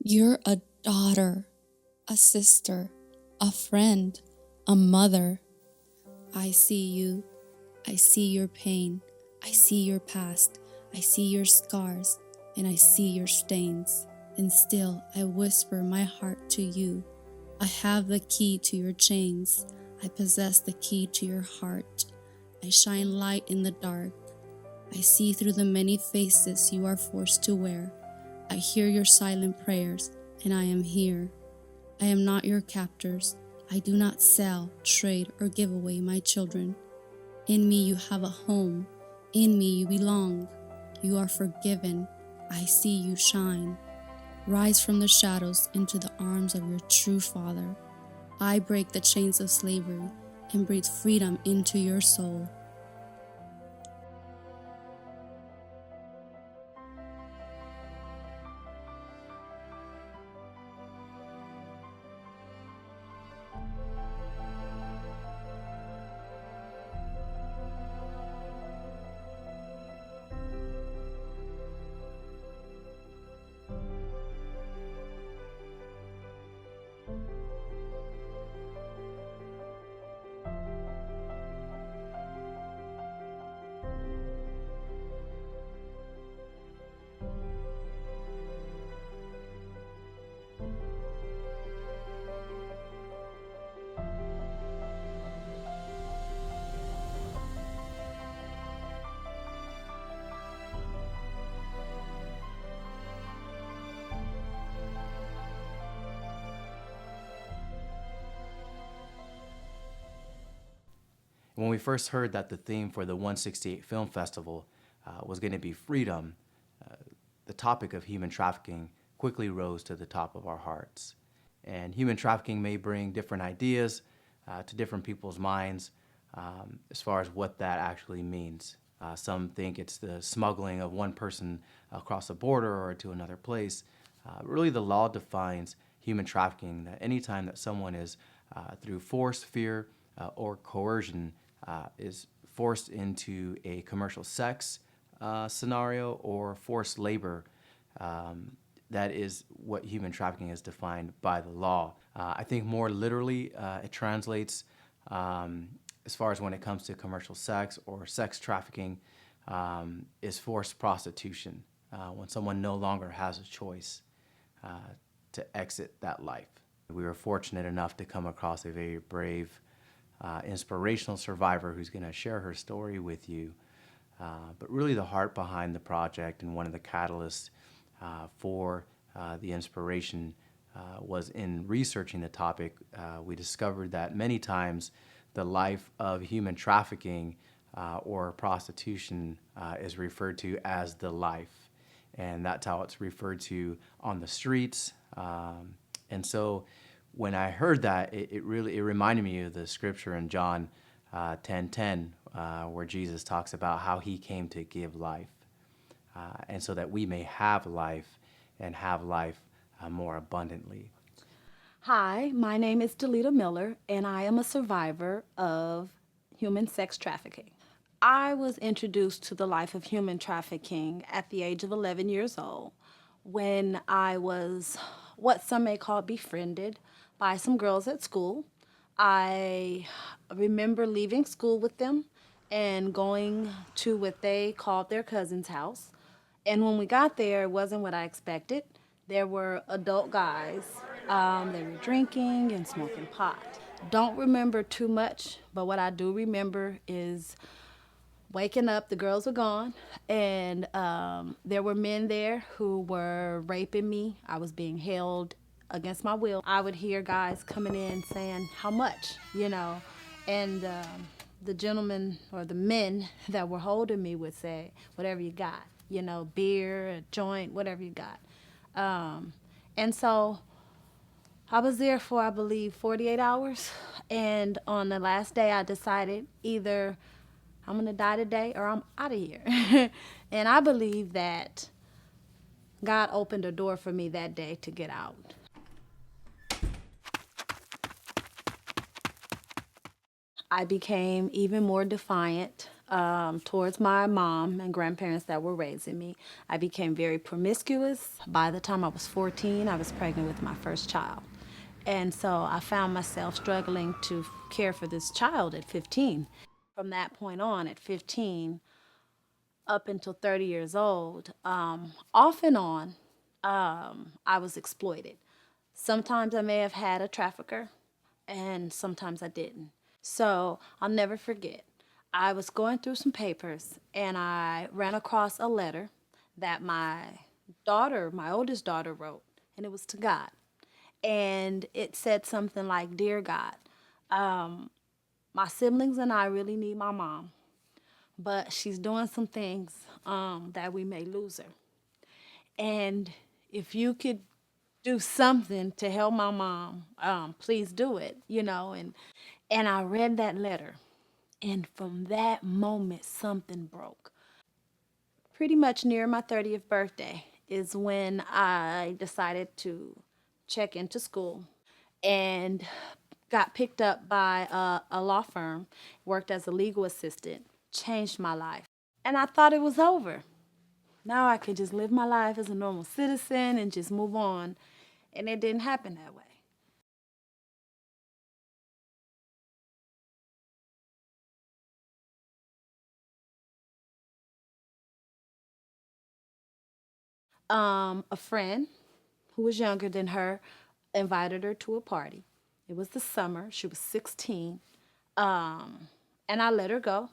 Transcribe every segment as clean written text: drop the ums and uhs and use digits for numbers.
You're a daughter, a sister, a friend, a mother. I see you. I see your pain. I see your past. I see your scars. And I see your stains. And still I whisper my heart to you. I have the key to your chains. I possess the key to your heart. I shine light in the dark. I see through the many faces you are forced to wear. I hear your silent prayers, and I am here. I am not your captors. I do not sell, trade, or give away my children. In me you have a home. In me you belong. You are forgiven. I see you shine. Rise from the shadows into the arms of your true Father. I break the chains of slavery and breathe freedom into your soul. When we first heard that the theme for the 168 Film Festival was going to be freedom, the topic of human trafficking quickly rose to the top of our hearts. And human trafficking may bring different ideas to different people's minds as far as what that actually means. Some think it's the smuggling of one person across a border or to another place. Really, the law defines human trafficking that anytime that someone is, through force, fear, or coercion, is forced into a commercial sex scenario or forced labor, that is what human trafficking is defined by the law. I think more literally, it translates as far as when it comes to commercial sex or sex trafficking, is forced prostitution, when someone no longer has a choice to exit that life. We were fortunate enough to come across a very brave, inspirational survivor who's going to share her story with you. But really the heart behind the project and one of the catalysts for the inspiration was in researching the topic. We discovered that many times the life of human trafficking or prostitution is referred to as the life. And that's how it's referred to on the streets. And so when I heard that, it reminded me of the scripture in John 10:10, where Jesus talks about how he came to give life, and so that we may have life and have life more abundantly. Hi, my name is Delita Miller, and I am a survivor of human sex trafficking. I was introduced to the life of human trafficking at the age of 11 years old when I was what some may call befriended by some girls at school. I remember leaving school with them and going to what they called their cousin's house. And when we got there, it wasn't what I expected. There were adult guys. They were drinking and smoking pot. Don't remember too much, but what I do remember is waking up, the girls were gone, and there were men there who were raping me. I was being held against my will. I would hear guys coming in saying, how much, and the gentlemen or the men that were holding me would say, whatever you got, beer, a joint, whatever you got. And so I was there for, I believe, 48 hours. And on the last day, I decided either I'm going to die today or I'm out of here. And I believe that God opened a door for me that day to get out. I became even more defiant towards my mom and grandparents that were raising me. I became very promiscuous. By the time I was 14, I was pregnant with my first child. And so I found myself struggling to care for this child at 15. From that point on, at 15, up until 30 years old, off and on, I was exploited. Sometimes I may have had a trafficker, and sometimes I didn't. So I'll never forget. I was going through some papers, and I ran across a letter that my daughter, my oldest daughter, wrote, and it was to God. And it said something like, "Dear God, my siblings and I really need my mom, but she's doing some things that we may lose her. And if you could do something to help my mom, please do it, you know." And I read that letter, and from that moment, something broke. Pretty much near my 30th birthday is when I decided to check into school and got picked up by a law firm, worked as a legal assistant, changed my life. And I thought it was over. Now I could just live my life as a normal citizen and just move on. And it didn't happen that way. A friend who was younger than her invited her to a party. It was the summer. She was 16. And I let her go,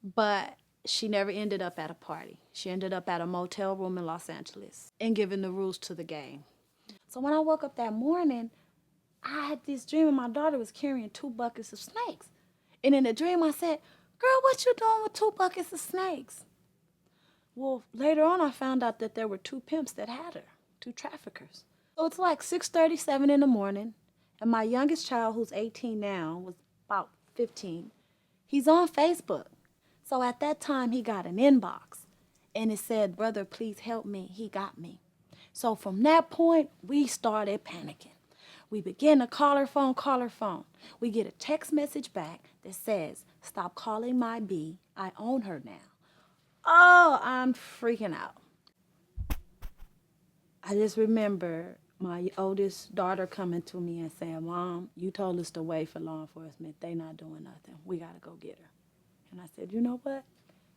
but she never ended up at a party. She ended up at a motel room in Los Angeles and giving the rules to the game. So when I woke up that morning, I had this dream and my daughter was carrying 2 buckets of snakes. And in the dream I said, "Girl, what you doing with 2 buckets of snakes?" Well, later on I found out that there were 2 pimps that had her, 2 traffickers. So it's like 6:37 in the morning, and my youngest child, who's 18 now, was about 15. He's on Facebook. So at that time he got an inbox and it said, "Brother, please help me. He got me." So from that point, we started panicking. We begin to call her phone, call her phone. We get a text message back that says, "Stop calling my B. I own her now." Oh, I'm freaking out. I just remember my oldest daughter coming to me and saying, "Mom, you told us to wait for law enforcement. They not doing nothing. We got to go get her." And I said, "You know what?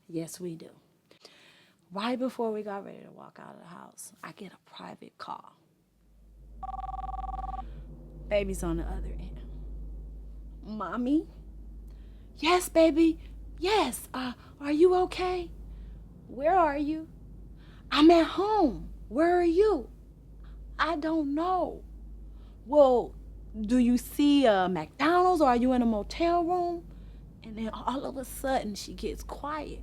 Yes, we do." Right before we got ready to walk out of the house, I get a private call. Baby's on the other end. "Mommy?" "Yes, baby. Yes. Are you okay?" "Where are you?" "I'm at home. Where are you?" "I don't know." "Well, do you see a McDonald's or are you in a motel room?" And then all of a sudden she gets quiet.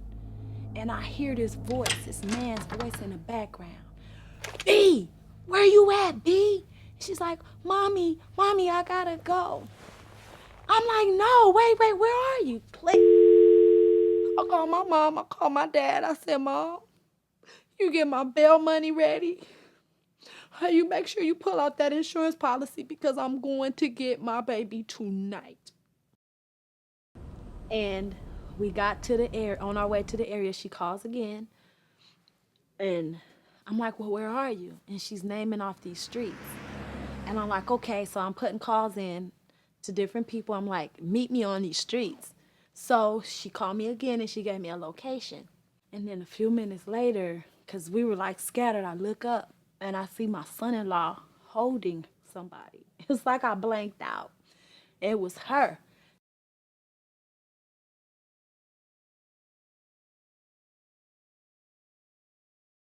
And I hear this voice, this man's voice in the background. "B, where you at, B?" She's like, Mommy, I gotta go." I'm like, "No, wait, where are you? Please." I call my mom, I call my dad. I said, "Mom, you get my bail money ready. You make sure you pull out that insurance policy because I'm going to get my baby tonight." And we got to the air on our way to the area. She calls again. And I'm like, "Well, where are you?" And she's naming off these streets. And I'm like, okay, so I'm putting calls in to different people. I'm like, "Meet me on these streets." So she called me again and she gave me a location. And then a few minutes later, because we were like scattered, I look up and I see my son-in-law holding somebody. It's like I blanked out. It was her.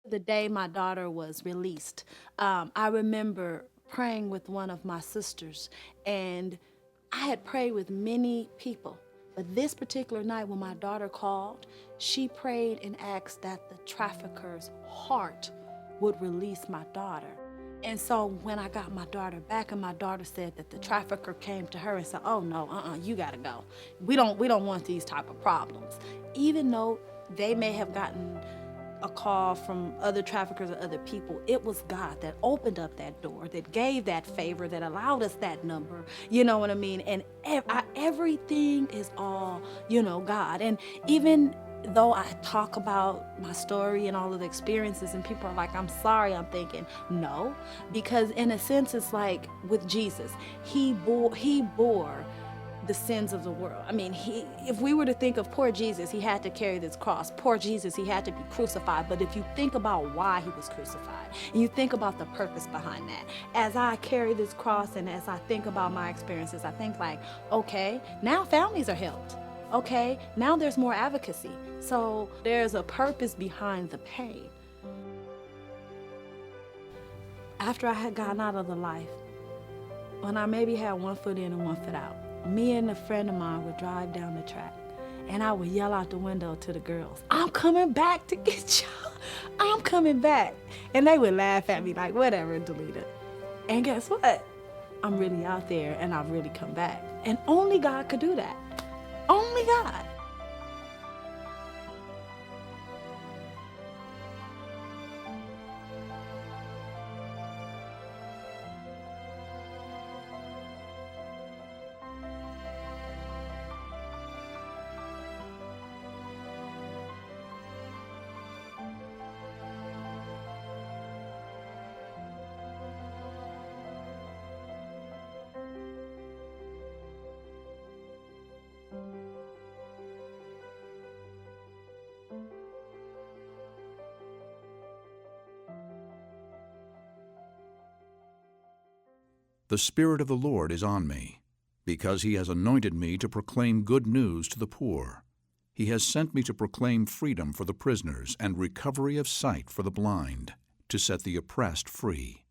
The day my daughter was released, I remember praying with one of my sisters, and I had prayed with many people. But this particular night, when my daughter called, she prayed and asked that the trafficker's heart would release my daughter. And so when I got my daughter back, and my daughter said that the trafficker came to her and said, "Oh no, you gotta go. We don't want these type of problems." Even though they may have gotten a call from other traffickers or other people. It was God that opened up that door, that gave that favor, that allowed us that number. You know what I mean? And everything is all, God. And even though I talk about my story and all of the experiences and people are like, I'm sorry, I'm thinking, no, because in a sense, it's like with Jesus, he bore the sins of the world. I mean, if we were to think of poor Jesus, he had to carry this cross. Poor Jesus, he had to be crucified. But if you think about why he was crucified, and you think about the purpose behind that, as I carry this cross and as I think about my experiences, I think like, okay, now families are helped. Okay, now there's more advocacy. So there's a purpose behind the pain. After I had gotten out of the life, when I maybe had one foot in and one foot out, me and a friend of mine would drive down the track and I would yell out the window to the girls, I'm coming back to get y'all. I'm coming back. And they would laugh at me like, whatever, Delita. And guess what? I'm really out there and I've really come back. And only God could do that. Only God. The Spirit of the Lord is on me, because he has anointed me to proclaim good news to the poor. He has sent me to proclaim freedom for the prisoners and recovery of sight for the blind, to set the oppressed free,